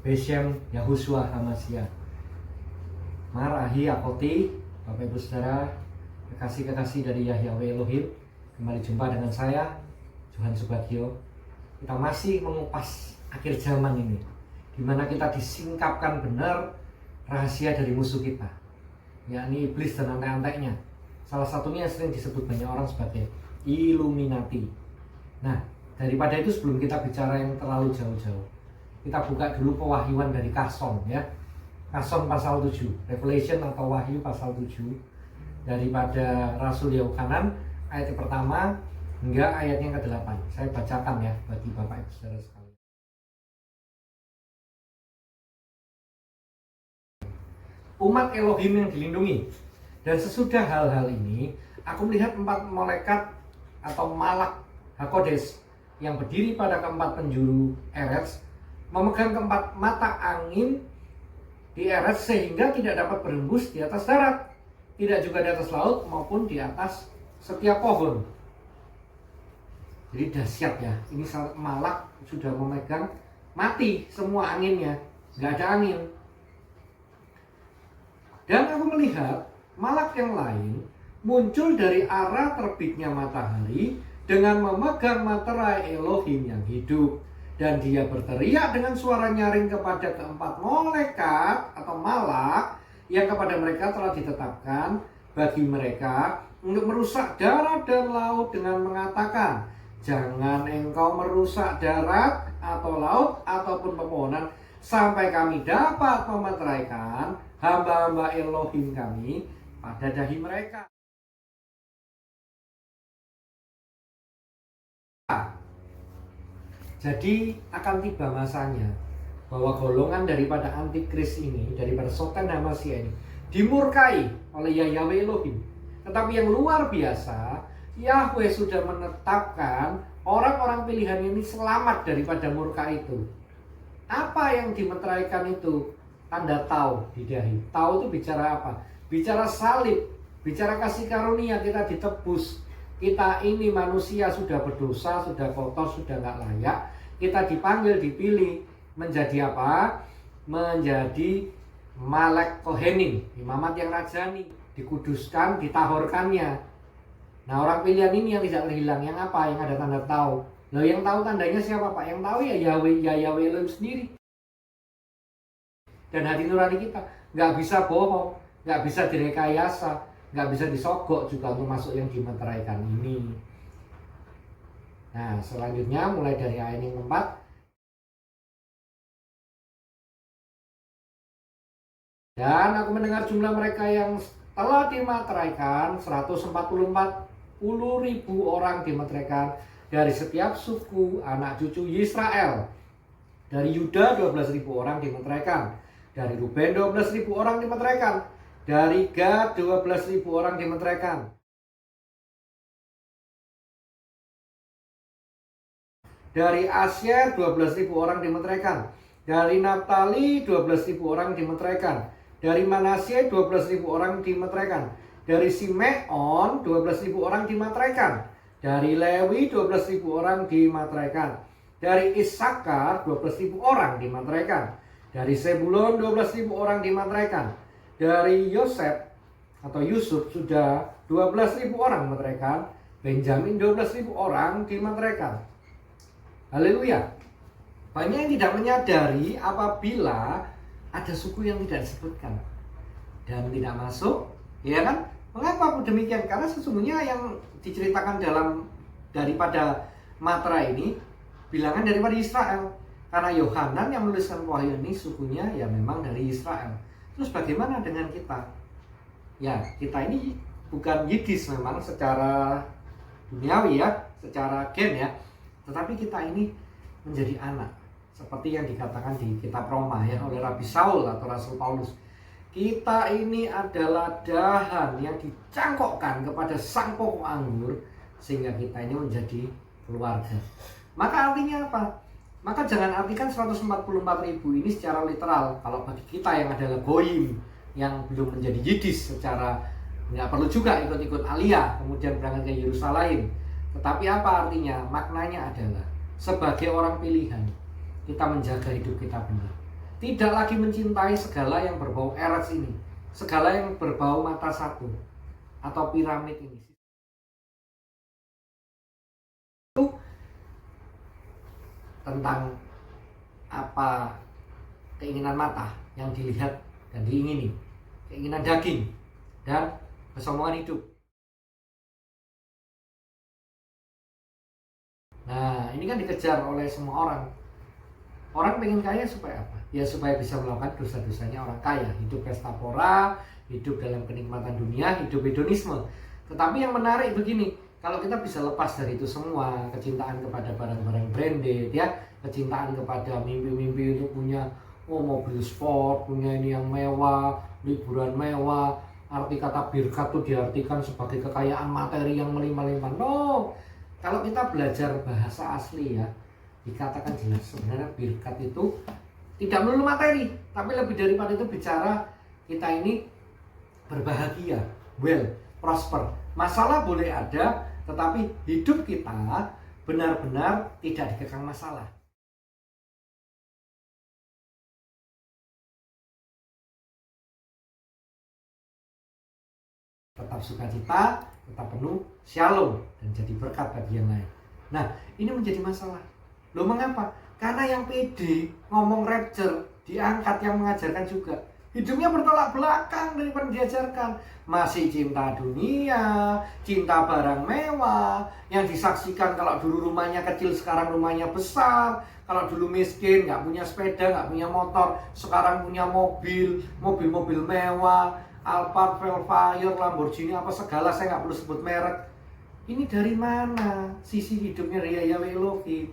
Beshem Yahushua Hamashiach. Marahi Akoti, Bapak Ibu Saudara, kekasih-kekasih dari Yahweh Elohim, kembali jumpa dengan saya, Johan Subagio. Kita masih mengupas akhir zaman ini, di mana kita disingkapkan benar rahasia dari musuh kita, yakni iblis dan antek-anteknya. Salah satunya yang sering disebut banyak orang sebagai Illuminati. Nah, daripada itu sebelum kita bicara yang terlalu jauh-jauh, kita buka dulu pewahyuan dari Kason ya. Kason pasal 7, Revelation atau Wahyu pasal 7, daripada Rasul Yohanan ayat yang pertama hingga ayat yang ke-8. Saya bacakan ya bagi Bapak Ibu Saudara sekalian. Umat Elohim yang dilindungi. Dan sesudah hal-hal ini, aku melihat 4 malaikat atau malak Hakodes yang berdiri pada keempat penjuru Eretz, memegang keempat mata angin di Eretz sehingga tidak dapat berembus di atas darat, tidak juga di atas laut maupun di atas setiap pohon. Jadi dahsyat ya, ini malak sudah memegang, mati semua anginnya, nggak ada angin. Dan aku melihat malak yang lain muncul dari arah terbitnya matahari dengan memegang materai Elohim yang hidup. Dan dia berteriak dengan suara nyaring kepada keempat malaikat atau malak yang kepada mereka telah ditetapkan bagi mereka untuk merusak darat dan laut dengan mengatakan, jangan engkau merusak darat atau laut ataupun pepohonan sampai kami dapat memeteraikan hamba-hamba Elohim kami pada dahi mereka. Jadi akan tiba masanya bahwa golongan daripada antikris ini, daripada Sotan Hamashiach ini dimurkai oleh Yahweh Elohim. Tetapi yang luar biasa, Yahweh sudah menetapkan orang-orang pilihan ini selamat daripada murka itu. Apa yang dimeteraikan itu? Tanda tau di dahi. Tau itu bicara apa? Bicara salib, bicara kasih karunia, kita ditebus. Kita ini manusia sudah berdosa, sudah kotor, sudah nggak layak. Kita dipanggil, dipilih menjadi apa? Menjadi Malek Kohenim, imamat yang rajani, dikuduskan, ditahorkannya. Nah, orang pilihan ini yang tidak terhilang, yang apa? Yang ada tanda tahu. Loh, yang tahu tandanya siapa Pak? Yang tahu ya Yahweh Elohim sendiri. Dan hati nurani kita nggak bisa bohong, nggak bisa direkayasa, nggak bisa disogok juga untuk masuk yang dimeteraikan ini. Nah, selanjutnya mulai dari ayat yang keempat. Dan aku mendengar jumlah mereka yang telah dimeteraikan 144.000 orang dimeteraikan dari setiap suku anak cucu Israel. Dari Yuda 12.000 orang dimeteraikan. Dari Ruben 12.000 orang dimeteraikan. Dari Gad 12.000 orang dimeteraikan. Dari Asyer 12.000 orang dimeteraikan. Dari Naftali 12.000 orang dimeteraikan. Dari Manasye 12.000 orang dimeteraikan. Dari Simeon 12.000 orang dimeteraikan. Dari Lewi 12.000 orang dimeteraikan. Dari Isakar 12.000 orang dimeteraikan. Dari Sebulon 12.000 orang dimeteraikan. Dari Yosef atau Yusuf sudah 12.000 orang dimeteraikan. Benjamin 12.000 orang dimeteraikan. Haleluya. Banyak yang tidak menyadari apabila ada suku yang tidak disebutkan dan tidak masuk, ya kan? Mengapa demikian? Karena sesungguhnya yang diceritakan daripada materai ini bilangan daripada Israel. Karena Yohanan yang menuliskan wahyu ini sukunya ya memang dari Israel. Terus bagaimana dengan kita? Ya, kita ini bukan Yiddish memang secara duniawi ya, secara gen ya. Tetapi kita ini menjadi anak, seperti yang dikatakan di kitab Roma ya oleh Rabi Saul atau Rasul Paulus. Kita ini adalah dahan yang dicangkokkan kepada sang pokok anggur sehingga kita ini menjadi keluarga. Maka artinya apa? Maka jangan artikan 144.000 ini secara literal. Kalau bagi kita yang adalah goyim, yang belum menjadi Yiddish secara nggak perlu juga ikut-ikut Aliyah kemudian berangkat ke Yerusalem. Tetapi apa artinya? Maknanya adalah sebagai orang pilihan kita menjaga hidup kita benar. tidak lagi mencintai segala yang berbau eres ini, segala yang berbau mata satu atau piramid ini. Itu tentang apa keinginan mata yang dilihat dan diingini, keinginan daging dan kesombongan hidup. Nah, ini kan dikejar oleh semua orang. Orang pengen kaya supaya apa? Ya supaya bisa melakukan dosa-dosanya orang kaya. Hidup pesta pora, hidup dalam kenikmatan dunia, hidup hedonisme. Tetapi yang menarik begini, kalau kita bisa lepas dari itu semua, kecintaan kepada barang-barang branded, ya, kecintaan kepada mimpi-mimpi untuk punya mobil sport, punya ini yang mewah, liburan mewah. Arti kata birkat itu diartikan sebagai kekayaan materi yang melimpah-limpah. No, kalau kita belajar bahasa asli ya, dikatakan jelas sebenarnya birkat itu tidak melulu materi, tapi lebih daripada itu bicara kita ini berbahagia, well, prosper. Masalah boleh ada, tetapi hidup kita benar-benar tidak dikekang masalah. Tetap sukacita, tetap penuh shalom, dan jadi berkat bagi yang lain. Nah, ini menjadi masalah. Loh, mengapa? Karena yang pede ngomong rapture diangkat yang mengajarkan juga hidupnya bertolak belakang dari yang diajarkan. Masih cinta dunia, cinta barang mewah, yang disaksikan kalau dulu rumahnya kecil sekarang rumahnya besar, kalau dulu miskin nggak punya sepeda, nggak punya motor, sekarang punya mobil mewah, Alphard, Velfire, Lamborghini, apa segala, saya nggak perlu sebut merek. Ini dari mana sisi hidupnya Ria Yahweh Elohim?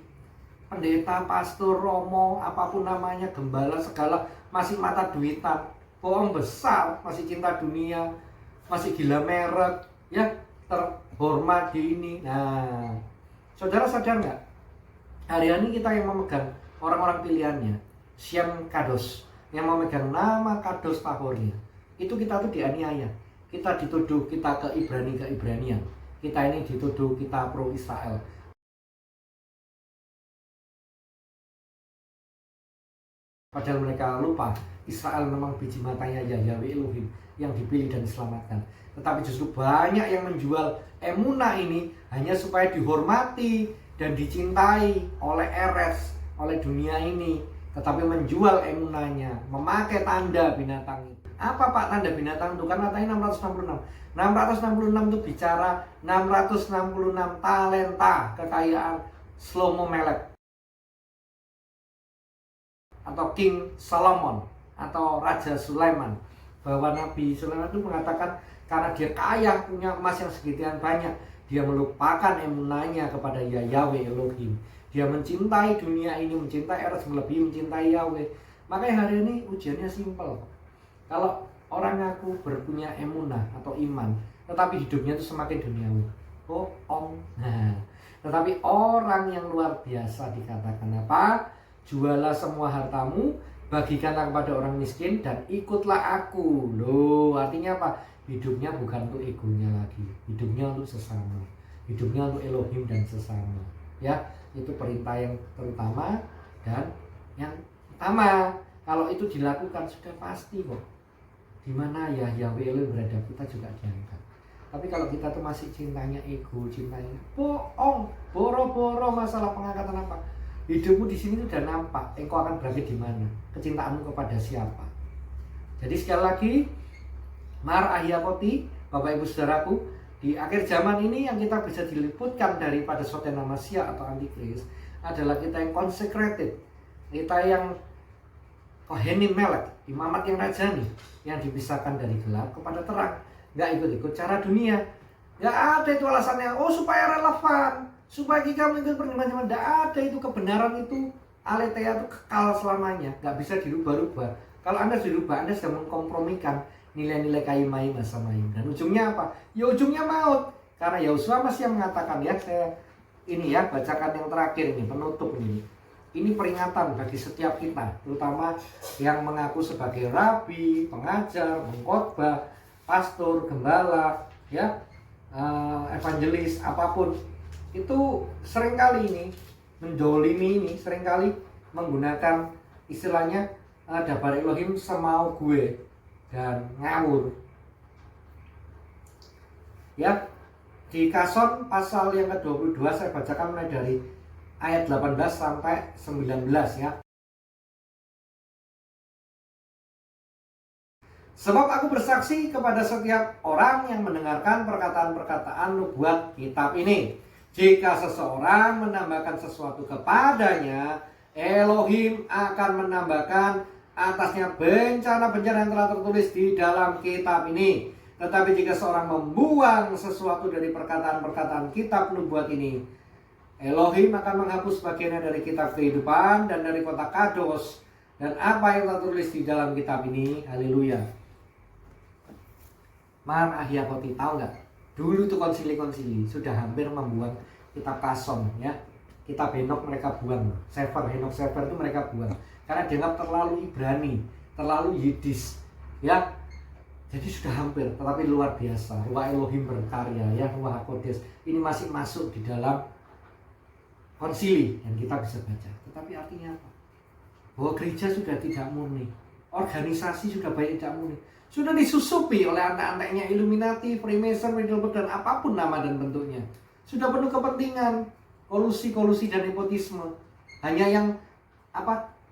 Pendeta, pastor, romo, apapun namanya, gembala segala masih mata duitan, bohong besar, masih cinta dunia, masih gila merek, ya, terhormat di ini. Nah, saudara sadar nggak? Hari ini kita yang memegang orang-orang pilihannya, Shem Kados, yang memegang nama Kados Tahornya, itu kita tuh dianiaya, kita dituduh kita ke Ibranian, kita ini dituduh kita pro Israel. Padahal mereka lupa Israel memang biji matanya Yahweh Elohim yang dipilih dan diselamatkan. Tetapi justru banyak yang menjual emunah ini hanya supaya dihormati dan dicintai oleh eres, oleh dunia ini. Tetapi menjual emunahnya, memakai tanda binatang itu. Apa Pak tanda binatang itu? Kan katanya 666. 666 itu bicara 666 talenta kekayaan Shlomo Melech atau King Solomon atau Raja Sulaiman. Bahwa Nabi Sulaiman itu mengatakan karena dia kaya, punya emas yang segitian banyak, dia melupakan emunahnya kepada Yahweh Elohim. Dia mencintai dunia ini, mencintai eres, melebihi mencintai Yahweh. Makanya hari ini ujiannya simpel. Kalau orang ngaku berpunya emunah atau iman, tetapi hidupnya itu semakin duniawi, bohong. Nah, tetapi orang yang luar biasa dikatakan apa? Jualah semua hartamu, bagikanlah kepada orang miskin, dan ikutlah aku. Loh, artinya apa? Hidupnya bukan untuk egonya lagi, hidupnya untuk sesama, hidupnya untuk Elohim dan sesama. Ya, itu perintah yang terutama dan yang utama. Kalau itu dilakukan sudah pasti kok. Di mana ya Yahweh Elohim berada, kita juga diangkat. Tapi kalau kita tuh masih cintanya ego, cintanya bohong, boro-boro masalah pengangkatan apa? Hidupmu di sini sudah nampak, engkau akan berada di mana? Kecintaanmu kepada siapa? Jadi sekali lagi, Mar Ahiapoti, Bapak Ibu Saudaraku, di akhir zaman ini yang kita bisa diliputkan daripada Sotena Masia atau Antikris adalah kita yang consecrated, kita yang Kohenim Melek, imamat yang rajani, yang dipisahkan dari gelap kepada terang, nggak ikut-ikut cara dunia. Nggak ada itu alasannya, oh supaya relevan, supaya kita mengikut perkembangan. Nggak ada itu, kebenaran itu aletheia itu kekal selamanya, nggak bisa dirubah-rubah. Kalau Anda dirubah, Anda sedang mengkompromikan nilai-nilai kaimai masamai. Dan ujungnya apa? Ya ujungnya maut. Karena Yahusua masih yang mengatakan, ya saya ini ya bacakan yang terakhir ini, penutup ini. Ini peringatan bagi setiap kita, terutama yang mengaku sebagai rabi, pengajar, pengkhotbah, pastor, gembala, ya, evangelis, apapun. Itu seringkali ini mendolimi ini, seringkali menggunakan istilahnya dabar Elohim semau gue dan ngawur. Ya, di Kason pasal yang ke-22 saya bacakan mulai dari ayat 18 sampai 19 ya. Sebab aku bersaksi kepada setiap orang yang mendengarkan perkataan-perkataan nubuat kitab ini. Jika seseorang menambahkan sesuatu kepadanya, Elohim akan menambahkan atasnya bencana-bencana yang telah tertulis di dalam kitab ini. Tetapi jika seorang membuang sesuatu dari perkataan-perkataan kitab nubuat ini, Elohim akan menghapus bagiannya dari kitab kehidupan dan dari kota Kados dan apa yang tertulis di dalam kitab ini. Haleluya. Mar Ahiakoti, tahu nggak? Dulu tuh konsili-konsili sudah hampir membuang kitab Kason ya. Kitab Henok mereka buang. Henok Sefer itu mereka buang. Karena dianggap terlalu Ibrani, terlalu Yiddish ya. Jadi sudah hampir, tetapi luar biasa. Ruah Elohim berkarya ya, Ruah HaKodes. Ini masih masuk di dalam konsili yang kita bisa baca. Tetapi artinya apa? Bahwa gereja sudah tidak murni. Organisasi sudah banyak tidak murni. Sudah disusupi oleh anak-anaknya Illuminati, Freemason, Heidelberg, dan apapun nama dan bentuknya. Sudah penuh kepentingan, kolusi dan nepotisme. Hanya yang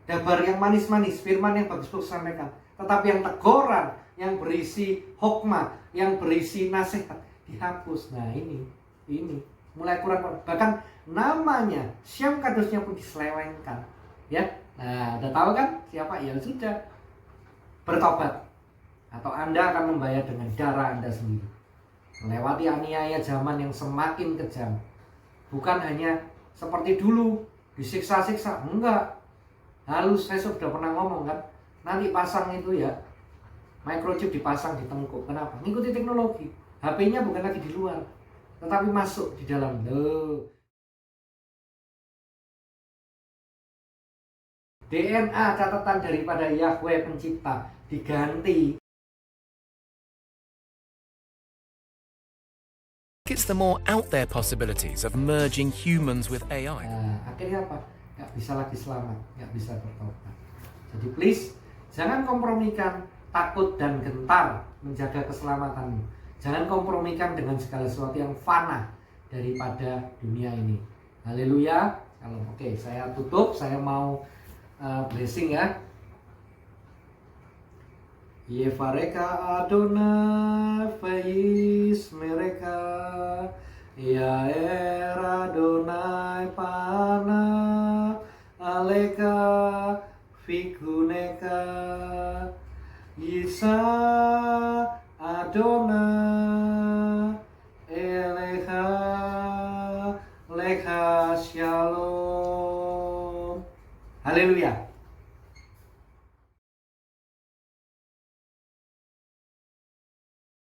dabar yang manis-manis, firman yang bagus-bagus sampaikan. Tetapi yang teguran, yang berisi hokmah, yang berisi nasihat dihapus. Nah ini mulai kurang. Bahkan namanya Syam Kadosnya pun diselewengkan. Ya, nah udah tahu kan siapa? Ya sudah, bertobat. Atau Anda akan membayar dengan darah Anda sendiri. Melewati aniaya zaman yang semakin kejam. Bukan hanya seperti dulu disiksa-siksa, enggak. Halus, saya sudah pernah ngomong kan. Nanti pasang itu ya, microchip dipasang di tengkuk. Kenapa? Ngikuti teknologi. HP-nya bukan lagi di luar, tetapi masuk di dalam. DNA catatan daripada Yahweh pencipta diganti. It's the more out there possibilities of merging humans with AI. Nah, akhirnya apa? Nggak bisa lagi selamat, nggak bisa bertobat. Jadi please, jangan kompromikan takut dan gentar menjaga keselamatanmu. Jangan kompromikan dengan segala sesuatu yang fana daripada dunia ini. Haleluya. Oke, saya tutup, saya mau blessing ya. Yevareka Adonai Fais mereka, Ya Adonai Pana Aleka Figuneka, Isa Adonai Eleha Leha Shalom. Haleluya.